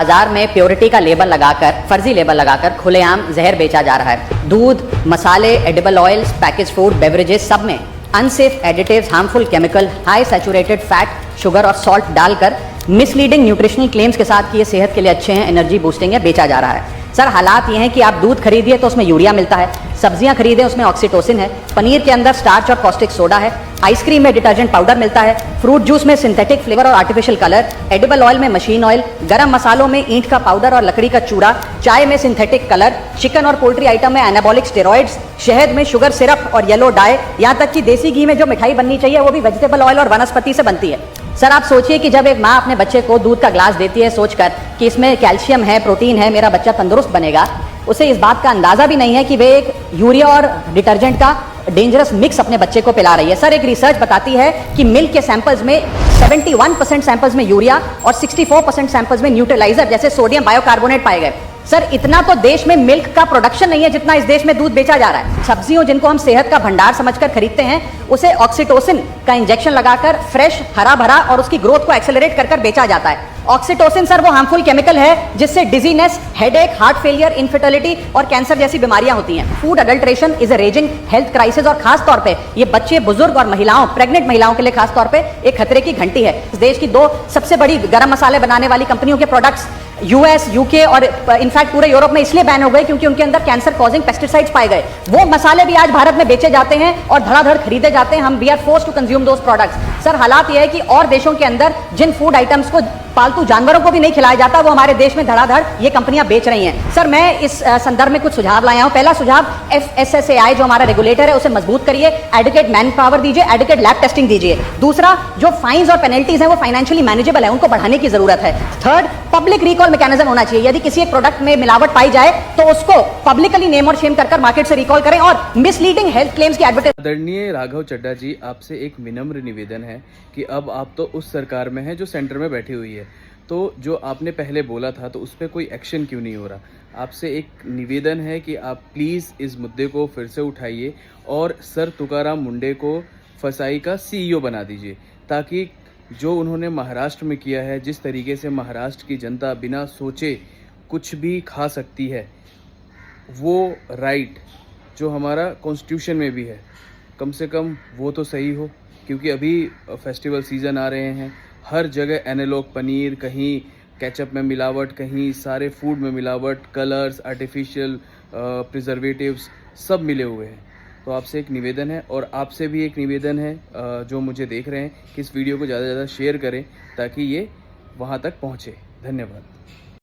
बाजार में प्योरिटी का लेबल लगाकर, फर्जी लेबल लगाकर खुलेआम जहर बेचा जा रहा है। दूध, मसाले, edible oils, package food, beverages सब में unsafe additives, harmful chemical, high saturated fat, sugar और सॉल्ट डालकर मिसलीडिंग न्यूट्रिशनल क्लेम्स के साथ कि ये सेहत के लिए अच्छे हैं, एनर्जी बूस्टिंग है, बेचा जा रहा है। सर हालात ये हैं कि आप दूध खरीदिए तो उसमें यूरिया मिलता है, सब्जियां खरीदें उसमें ऑक्सीटोसिन है, पनीर के अंदर स्टार्च और कॉस्टिक सोडा है, आइसक्रीम में डिटर्जेंट पाउडर मिलता है, फ्रूट जूस में सिंथेटिक फ्लेवर और आर्टिफिशियल कलर, एडिबल ऑयल में मशीन ऑयल, गरम मसालों में ईंट का पाउडर और लकड़ी का चूड़ा, चाय में सिंथेटिक कलर, चिकन और पोल्ट्री आइटम में एनाबॉलिक स्टेरॉइड्स, शहद में शुगर सिरप और येलो डाई, यहाँ तक कि देसी घी में जो मिठाई बननी चाहिए वो भी वेजिटेबल ऑयल और वनस्पति से बनती है। सर आप सोचिए कि जब एक माँ अपने बच्चे को दूध का ग्लास देती है सोचकर कि इसमें कैल्शियम है, प्रोटीन है, मेरा बच्चा तंदुरुस्त बनेगा, उसे इस बात का अंदाजा भी नहीं है कि वे एक यूरिया और डिटर्जेंट का डेंजरस मिक्स अपने बच्चे को पिला रही है। सर एक रिसर्च बताती है कि मिल्क के सैंपल्स में 71% सैंपल्स में यूरिया और 64% सैंपल्स में न्यूट्रलाइजर जैसे सोडियम बायोकार्बोनेट पाए गए। सर इतना तो देश में मिल्क का प्रोडक्शन नहीं है जितना इस देश में दूध बेचा जा रहा है। सब्जियों जिनको हम सेहत का भंडार समझकर खरीदते हैं उसे ऑक्सीटोसिन का इंजेक्शन लगाकर फ्रेश, हरा भरा और उसकी ग्रोथ को एक्सेलरेट कर बेचा जाता है। ऑक्सीटोसिन सर वो हार्मफुल केमिकल है जिससे dizziness, headache, heart failure, infertility और कैंसर जैसी बीमारियां होती हैं। Food adulteration is a raising health crisis और खास तौर पे ये बच्चे, बुजुर्ग और महिलाओं, प्रेग्नेंट महिलाओं के लिए खास तौर पे एक खतरे की घंटी है। इस देश की 2 सबसे बड़ी गरम मसाले बनाने वाली कंपनियों के प्रोडक्ट्स यूएस, यूके और इनफैक्ट पूरे यूरोप में इसलिए बैन हो गए क्योंकि उनके अंदर कैंसर कॉजिंग पेस्टिसाइड्स पाए गए। वो मसाले भी आज भारत में बेचे जाते हैं और धड़ाधड़ खरीदे जाते हैं। हम we are forced to consume those products. Sir हालात ये है कि और देशों के अंदर जिन फूड आइटम्स को पालतू जानवरों को भी नहीं खिलाया जाता वो हमारे देश में धड़ाधड़ ये कंपनियां बेच रही हैं। सर मैं इस संदर्भ में कुछ सुझाव लाया हूं। पहला सुझाव FSSAI जो हमारा रेगुलेटर है उसे मजबूत करिए, एडुकेट मैन पावर दीजिए, एडुकेट लैब टेस्टिंग दीजिए। दूसरा, जो फाइन्स और पेनल्टीज हैं वो फाइनेंशियली मैनेजेबल है, उनको बढ़ाने की जरूरत है। थर्ड, पब्लिक रिकॉल मैकेनिज्म होना चाहिए। यदि किसी एक प्रोडक्ट में मिलावट पाई जाए तो उसको पब्लिकली नेम और शेम कर मार्केट से रिकॉल करें और मिसलीडिंग हेल्थ क्लेम्स की एडवर्टाइज। आदरणीय राघव चड्ढा जी, आपसे एक विनम्र निवेदन है कि अब आप तो उस सरकार में हैं जो सेंटर में बैठी हुई है, तो जो आपने पहले बोला था तो उस पर कोई एक्शन क्यों नहीं हो रहा। आपसे एक निवेदन है कि आप प्लीज़ इस मुद्दे को फिर से उठाइए और सर तुकाराम मुंडे को फसाई का CEO बना दीजिए, ताकि जो उन्होंने महाराष्ट्र में किया है, जिस तरीके से महाराष्ट्र की जनता बिना सोचे कुछ भी खा सकती है, वो राइट जो हमारा कॉन्स्टिट्यूशन में भी है, कम से कम वो तो सही हो। क्योंकि अभी फेस्टिवल सीज़न आ रहे हैं, हर जगह एनालॉग पनीर, कहीं केचप में मिलावट, कहीं सारे फूड में मिलावट, कलर्स, आर्टिफिशियल प्रिजर्वेटिव्स सब मिले हुए हैं। तो आपसे एक निवेदन है और आपसे भी एक निवेदन है जो मुझे देख रहे हैं कि इस वीडियो को ज़्यादा से ज़्यादा शेयर करें ताकि ये वहाँ तक पहुँचे। धन्यवाद।